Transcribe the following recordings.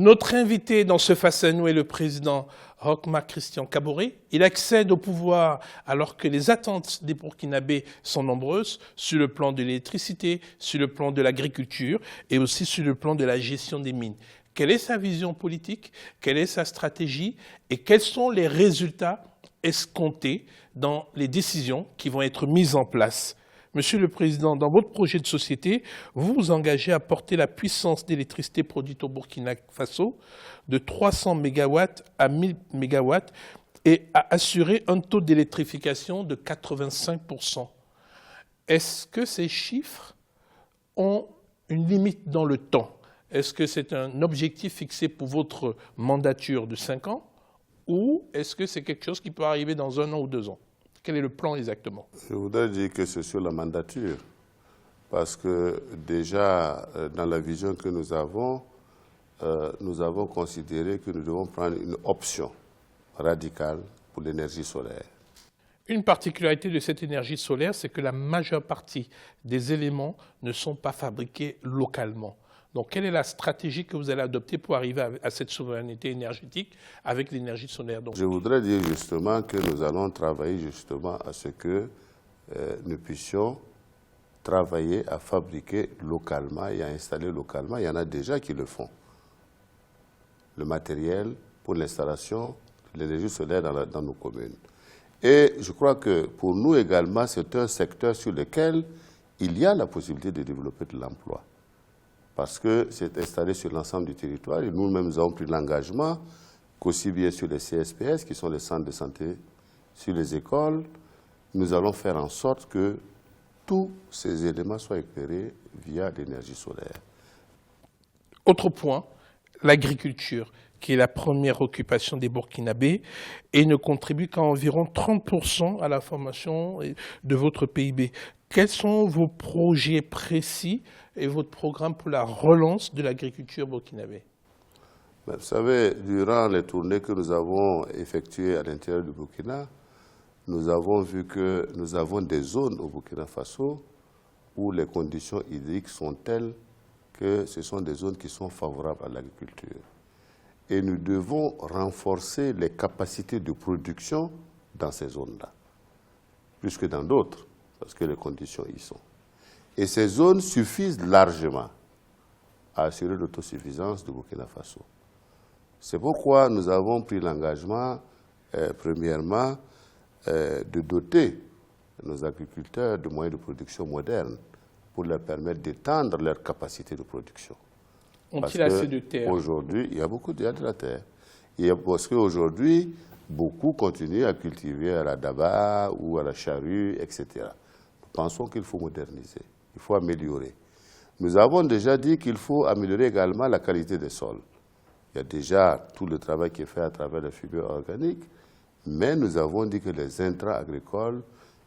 Notre invité dans ce Face à nous est le président Roch Marc Christian Kaboré. Il accède au pouvoir alors que les attentes des Burkinabés sont nombreuses sur le plan de l'électricité, sur le plan de l'agriculture et aussi sur le plan de la gestion des mines. Quelle est sa vision politique? Quelle est sa stratégie? Et quels sont les résultats escomptés dans les décisions qui vont être mises en place? Monsieur le Président, dans votre projet de société, vous vous engagez à porter la puissance d'électricité produite au Burkina Faso de 300 MW à 1000 MW et à assurer un taux d'électrification de 85%. Est-ce que ces chiffres ont une limite dans le temps? Est-ce que c'est un objectif fixé pour votre mandature de 5 ans ou est-ce que c'est quelque chose qui peut arriver dans 1 an ou 2 ans? Quel est le plan exactement? Je voudrais dire que c'est sur la mandature, parce que déjà, dans la vision que nous avons considéré que nous devons prendre une option radicale pour l'énergie solaire. Une particularité de cette énergie solaire, c'est que la majeure partie des éléments ne sont pas fabriqués localement. Donc, quelle est la stratégie que vous allez adopter pour arriver à cette souveraineté énergétique avec l'énergie solaire? Donc, je voudrais dire justement que nous allons travailler justement à ce que nous puissions travailler à fabriquer localement et à installer localement. Il y en a déjà qui le font. Le matériel pour l'installation de l'énergie solaire dans nos communes. Et je crois que pour nous également, c'est un secteur sur lequel il y a la possibilité de développer de l'emploi. Parce que c'est installé sur l'ensemble du territoire et nous-mêmes nous avons pris l'engagement qu'aussi bien sur les CSPS, qui sont les centres de santé, sur les écoles, nous allons faire en sorte que tous ces éléments soient éclairés via l'énergie solaire. Autre point, l'agriculture, qui est la première occupation des Burkinabés et ne contribue qu'à environ 30% à la formation de votre PIB. Quels sont vos projets précis et votre programme pour la relance de l'agriculture burkinabé? Vous savez, durant les tournées que nous avons effectuées à l'intérieur du Burkina, nous avons vu que nous avons des zones au Burkina Faso où les conditions hydriques sont telles que ce sont des zones qui sont favorables à l'agriculture. Et nous devons renforcer les capacités de production dans ces zones-là, plus que dans d'autres, parce que les conditions y sont. Et ces zones suffisent largement à assurer l'autosuffisance du Burkina Faso. C'est pourquoi nous avons pris l'engagement, premièrement, de doter nos agriculteurs de moyens de production modernes pour leur permettre d'étendre leur capacité de production. Ont-ils assez de terre? Aujourd'hui, il y a beaucoup de la terre. Parce qu'aujourd'hui, beaucoup continuent à cultiver à la daba ou à la charrue, etc. Nous pensons qu'il faut moderniser, il faut améliorer. Nous avons déjà dit qu'il faut améliorer également la qualité des sols. Il y a déjà tout le travail qui est fait à travers les fibres organiques, mais nous avons dit que les intrants agricoles,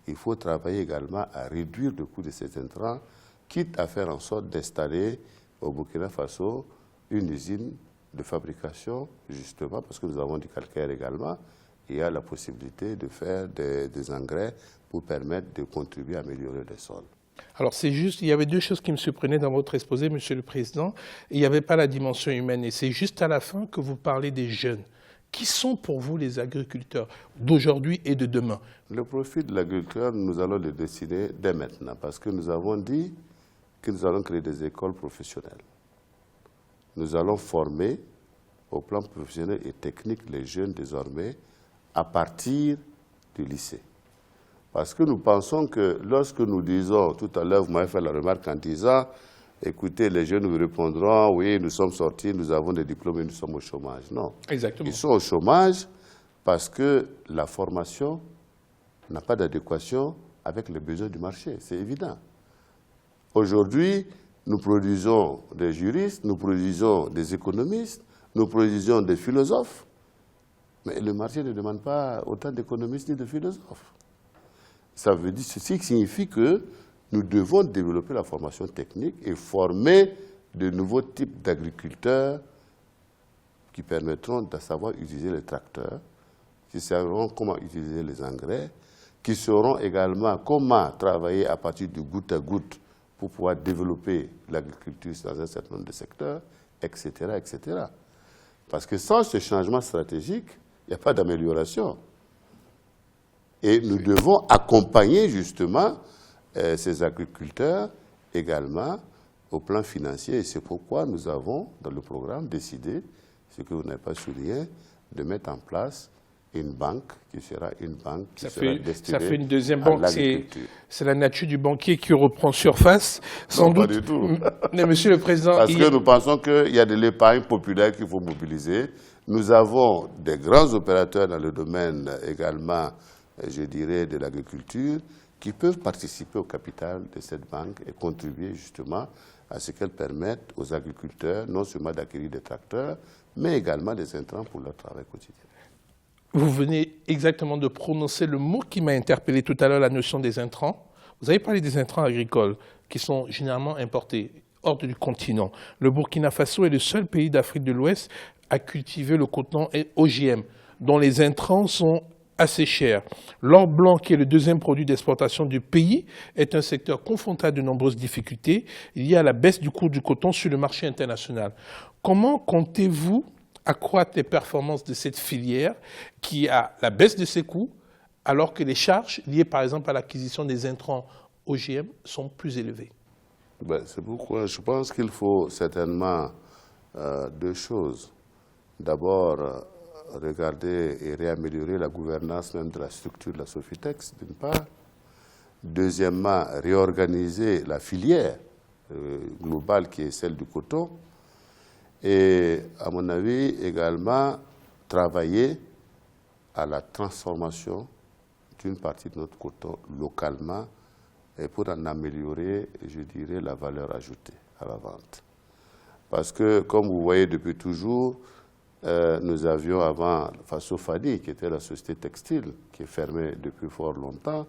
il faut travailler également à réduire le coût de ces intrants, quitte à faire en sorte d'installer au Burkina Faso une usine de fabrication, justement, parce que nous avons du calcaire également, il y a la possibilité de faire des engrais pour permettre de contribuer à améliorer les sols. Alors c'est juste, il y avait 2 choses qui me surprenaient dans votre exposé, Monsieur le Président. Il n'y avait pas la dimension humaine et c'est juste à la fin que vous parlez des jeunes. Qui sont pour vous les agriculteurs d'aujourd'hui et de demain? Le profil de l'agriculteur, nous allons le dessiner dès maintenant parce que nous avons dit que nous allons créer des écoles professionnelles. Nous allons former au plan professionnel et technique les jeunes désormais à partir du lycée. Parce que nous pensons que lorsque nous disons, tout à l'heure vous m'avez fait la remarque en disant, écoutez, les jeunes nous répondront, oui, nous sommes sortis, nous avons des diplômes et nous sommes au chômage. Non. Exactement. Ils sont au chômage parce que la formation n'a pas d'adéquation avec les besoins du marché, c'est évident. Aujourd'hui, nous produisons des juristes, nous produisons des économistes, nous produisons des philosophes, mais le marché ne demande pas autant d'économistes ni de philosophes. Ça veut dire, ceci signifie que nous devons développer la formation technique et former de nouveaux types d'agriculteurs qui permettront de savoir utiliser les tracteurs, qui sauront comment utiliser les engrais, qui sauront également comment travailler à partir du goutte à goutte pour pouvoir développer l'agriculture dans un certain nombre de secteurs, etc., etc. Parce que sans ce changement stratégique, il n'y a pas d'amélioration. Et nous devons accompagner justement ces agriculteurs également au plan financier. Et c'est pourquoi nous avons, dans le programme, décidé, ce que vous n'avez pas souligné, de mettre en place une banque qui sera une banque qui sera destinée ça fait une deuxième à banque. l'agriculture. C'est la nature du banquier qui reprend surface. Sans Non, doute. pas du tout. Mais Monsieur le Président, Parce que nous pensons qu'il y a de l'épargne populaire qu'il faut mobiliser. Nous avons des grands opérateurs dans le domaine également, je dirais, de l'agriculture, qui peuvent participer au capital de cette banque et contribuer justement à ce qu'elle permette aux agriculteurs non seulement d'acquérir des tracteurs, mais également des intrants pour leur travail quotidien. vous venez exactement de prononcer le mot qui m'a interpellé tout à l'heure, la notion des intrants. Vous avez parlé des intrants agricoles qui sont généralement importés hors du continent. Le Burkina Faso est le seul pays d'Afrique de l'Ouest à cultiver le coton OGM, dont les intrants sont assez chers. L'or blanc, qui est le deuxième produit d'exportation du pays, est un secteur confronté à de nombreuses difficultés liées à la baisse du cours du coton sur le marché international. Comment comptez-vous accroître les performances de cette filière qui a la baisse de ses coûts alors que les charges liées par exemple à l'acquisition des intrants OGM sont plus élevées? C'est pourquoi je pense qu'il faut certainement deux choses. D'abord, regarder et réaméliorer la gouvernance même de la structure de la Sofitex, d'une part. Deuxièmement, réorganiser la filière globale qui est celle du coton. Et, à mon avis, également, travailler à la transformation d'une partie de notre coton localement et pour en améliorer, je dirais, la valeur ajoutée à la vente. Parce que, comme vous voyez depuis toujours, nous avions avant Fasofadi, qui était la société textile, qui est fermée depuis fort longtemps,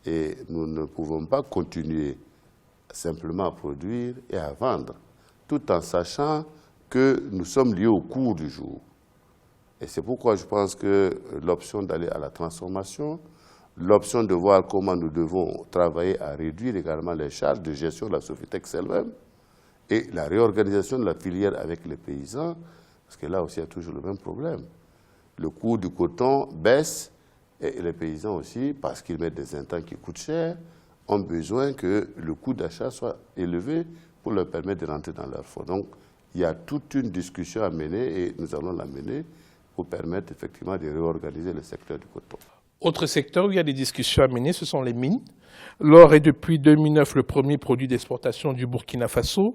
et nous ne pouvons pas continuer simplement à produire et à vendre, tout en sachant que nous sommes liés au cours du jour. Et c'est pourquoi je pense que l'option d'aller à la transformation, l'option de voir comment nous devons travailler à réduire également les charges de gestion de la Sofitex elle-même, et la réorganisation de la filière avec les paysans, parce que là aussi, il y a toujours le même problème. Le coût du coton baisse et les paysans aussi, parce qu'ils mettent des intrants qui coûtent cher, ont besoin que le coût d'achat soit élevé pour leur permettre de rentrer dans leur fonds. Donc, il y a toute une discussion à mener et nous allons la mener pour permettre effectivement de réorganiser le secteur du coton. Autre secteur où il y a des discussions à mener, ce sont les mines. L'or est depuis 2009 le premier produit d'exportation du Burkina Faso.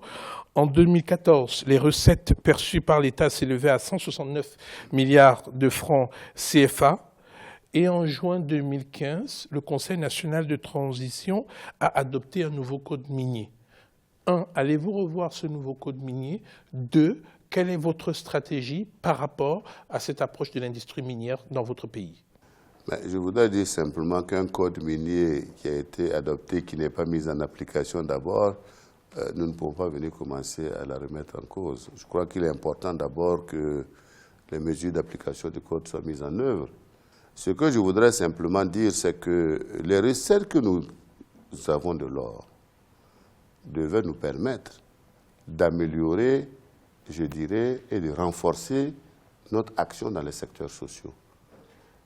En 2014, les recettes perçues par l'État s'élevaient à 169 milliards de francs CFA. Et en juin 2015, le Conseil national de transition a adopté un nouveau code minier. 1. Allez-vous revoir ce nouveau code minier? 2. Quelle est votre stratégie par rapport à cette approche de l'industrie minière dans votre pays? Je voudrais dire simplement qu'un code minier qui a été adopté, qui n'est pas mis en application d'abord, nous ne pouvons pas venir commencer à la remettre en cause. Je crois qu'il est important d'abord que les mesures d'application du code soient mises en œuvre. Ce que je voudrais simplement dire, c'est que les recettes que nous avons de l'or devaient nous permettre d'améliorer, je dirais, et de renforcer notre action dans les secteurs sociaux.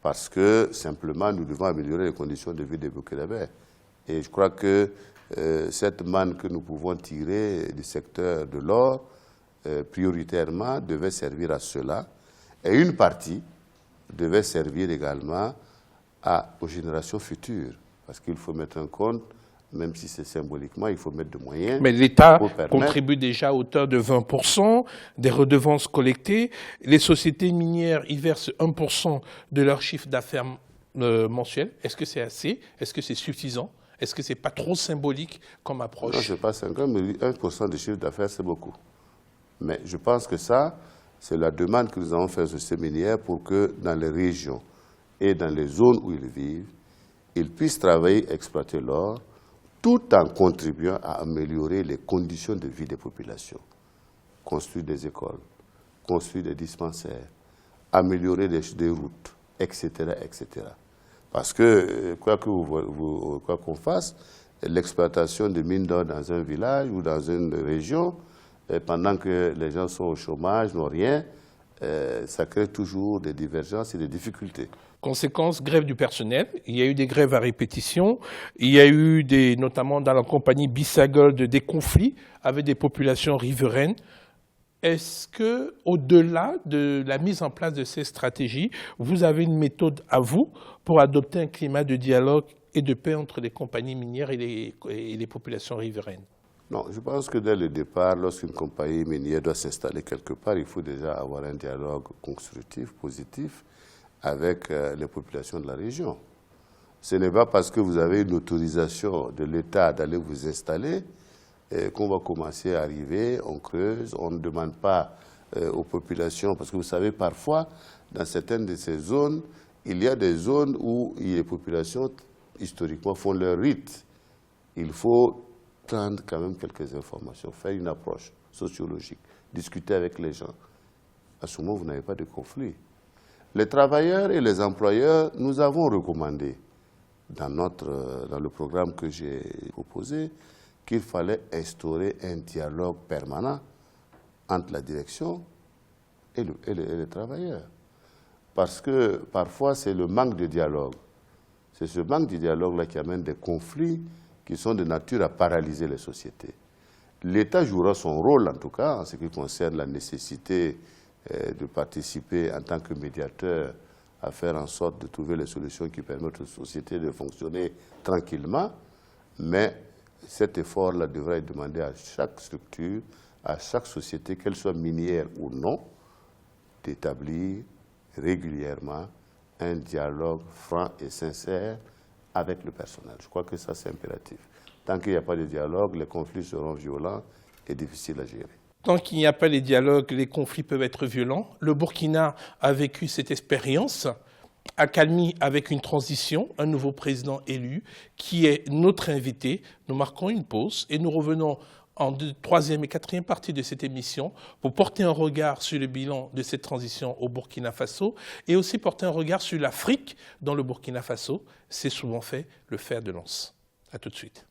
Parce que, simplement, nous devons améliorer les conditions de vie des Burkinabés. Et je crois que cette manne que nous pouvons tirer du secteur de l'or, prioritairement, devait servir à cela. Et une partie devait servir également aux générations futures. Parce qu'il faut mettre en compte, même si c'est symboliquement, il faut mettre de moyens. Mais l'État contribue déjà à hauteur de 20% des redevances collectées. Les sociétés minières y versent 1% de leur chiffre d'affaires mensuel. Est-ce que c'est assez? Est-ce que c'est suffisant? Est-ce que ce n'est pas trop symbolique comme approche? Non, ce n'est pas 50, mais 1% de chiffre d'affaires, c'est beaucoup. Mais je pense que ça, c'est la demande que nous avons faite aux sociétés minières pour que dans les régions et dans les zones où ils vivent, ils puissent travailler, exploiter l'or, tout en contribuant à améliorer les conditions de vie des populations. Construire des écoles, construire des dispensaires, améliorer des routes, etc., etc. Parce que, quoi qu'on fasse, l'exploitation de mines d'or dans un village ou dans une région, pendant que les gens sont au chômage, n'ont rien, ça crée toujours des divergences et des difficultés. Conséquence, grève du personnel. Il y a eu des grèves à répétition. Il y a eu, notamment dans la compagnie Bissagold, des conflits avec des populations riveraines. Est-ce que, au-delà de la mise en place de ces stratégies, vous avez une méthode à vous pour adopter un climat de dialogue et de paix entre les compagnies minières et les populations riveraines? Non, je pense que dès le départ, lorsqu'une compagnie minière doit s'installer quelque part, il faut déjà avoir un dialogue constructif, positif, avec les populations de la région. Ce n'est pas parce que vous avez une autorisation de l'État d'aller vous installer qu'on va commencer à arriver, on creuse, on ne demande pas aux populations, parce que vous savez, parfois, dans certaines de ces zones, il y a des zones où les populations, historiquement, font leur rite. Il faut prendre quand même quelques informations, faire une approche sociologique, discuter avec les gens. À ce moment, vous n'avez pas de conflit. Les travailleurs et les employeurs, nous avons recommandé dans le programme que j'ai proposé qu'il fallait instaurer un dialogue permanent entre la direction et les travailleurs. Parce que parfois, c'est le manque de dialogue. C'est ce manque de dialogue-là qui amène des conflits qui sont de nature à paralyser les sociétés. L'État jouera son rôle, en tout cas, en ce qui concerne la nécessité de participer en tant que médiateur à faire en sorte de trouver les solutions qui permettent aux sociétés de fonctionner tranquillement. Mais cet effort-là devrait être demandé à chaque structure, à chaque société, qu'elle soit minière ou non, d'établir régulièrement un dialogue franc et sincère avec le personnel. Je crois que ça, c'est impératif. Tant qu'il n'y a pas de dialogue, les conflits seront violents et difficiles à gérer. Tant qu'il n'y a pas de dialogue, les conflits peuvent être violents. Le Burkina a vécu cette expérience, accalmie avec une transition, un nouveau président élu, qui est notre invité. Nous marquons une pause et nous revenons en troisième et quatrième partie de cette émission pour porter un regard sur le bilan de cette transition au Burkina Faso et aussi porter un regard sur l'Afrique dans le Burkina Faso. C'est souvent fait le fer de lance. À tout de suite.